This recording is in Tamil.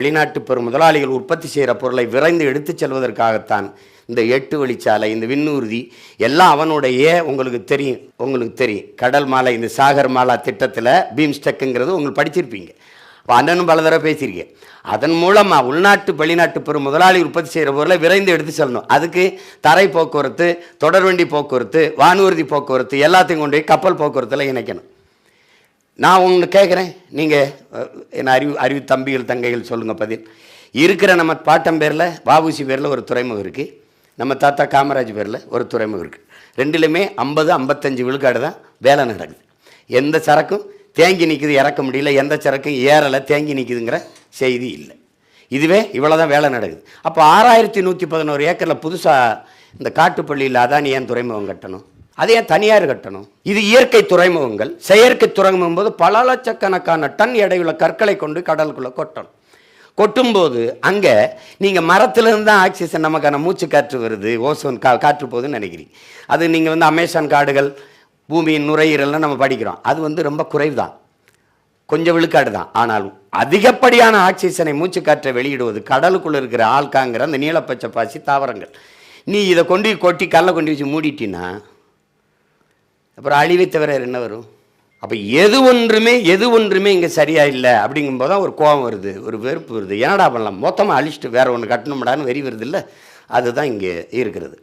வெளிநாட்டு பெரும் முதலாளிகள் உற்பத்தி செய்கிற பொருளை விரைந்து எடுத்துச் செல்வதற்காகத்தான் இந்த 8 வழிச்சாலை, இந்த விண்ணூர்தி எல்லாம் அவனுடைய உங்களுக்கு தெரியும் கடல் மாலை, இந்த சாகர் மாலா திட்டத்தில் பீம்ஸ்டெக்குங்கிறது உங்களுக்கு படிச்சிருப்பீங்க. இப்போ அண்ணனும் பல தடவை பேசியிருக்கேன். அதன் மூலமாக உள்நாட்டு வெளிநாட்டு பெரும் முதலாளி உற்பத்தி செய்கிற பொருளை விரைந்து எடுத்து செல்லணும். அதுக்கு தரை போக்குவரத்து, தொடர்வண்டி போக்குவரத்து, வானூர்தி போக்குவரத்து எல்லாத்தையும் கொண்டு போய் கப்பல் போக்குவரத்தில் இணைக்கணும். நான் ஒன்று கேட்குறேன், நீங்கள் என்ன அறிவு தம்பிகள் தங்கைகள் சொல்லுங்கள் பதில். இருக்கிற நம்ம பாட்டம் பேரில் வாபுசி பேரில் ஒரு துறைமுகம் இருக்குது, நம்ம தாத்தா காமராஜ் பேரில் ஒரு துறைமுகம் இருக்குது. ரெண்டுலேயுமே 50-55 விழுக்காடு தான் வேலை நடக்குது. எந்த சரக்கும் தேங்கி நிற்குது, இறக்க முடியல, எந்த சரக்கும் ஏறலை, தேங்கி நிற்குதுங்கிற செய்தி இல்லை. இதுவே இவ்வளோ தான் வேலை நடக்குது. அப்போ 6111 ஏக்கரில் புதுசாக இந்த காட்டுப்பள்ளியில் அதானி ஏன் துறைமுகம் கட்டணும்? அதை ஏன் தனியார் கட்டணும்? இது இயற்கை துறைமுகங்கள். செயற்கை துறைமுகம் போது பல லட்சக்கணக்கான டன் எடையுள்ள கற்களை கொண்டு கடலுக்குள்ளே கொட்டணும். கொட்டும்போது அங்கே நீங்கள் மரத்துலேருந்து தான் ஆக்சிஜன் நமக்கான மூச்சு காற்று வருது, ஓசோன் காற்று போகுதுன்னு நினைக்கிறீங்க. அது நீங்கள் அமேசான் காடுகள், பூமியின் நுரையீரல்லாம் நம்ம படிக்கிறோம். அது ரொம்ப குறைவு தான், கொஞ்சம் விழுக்காடு தான். ஆனால் அதிகப்படியான ஆக்சிஜனை மூச்சு காற்றை வெளியிடுவது கடலுக்குள்ளே இருக்கிற ஆல்காங்கிற அந்த நீலப்பச்சை பாசி தாவரங்கள். நீ இதை கொண்டு கொட்டி கல்லை கொண்டு வச்சு மூடிட்டின்னா அப்புறம் அழிவை தவிர என்ன வரும்? அப்போ எது ஒன்றுமே இங்கே சரியா இல்லை அப்படிங்கும்போது தான் ஒரு கோபம் வருது, ஒரு வெறுப்பு வருது. என்னடா பண்ணலாம், மொத்தமாக அழிச்சிட்டு வேற ஒன்று கட்டணும்டான்னு வெறி வருது இல்லை? அதுதான் இங்கே இருக்கிறது.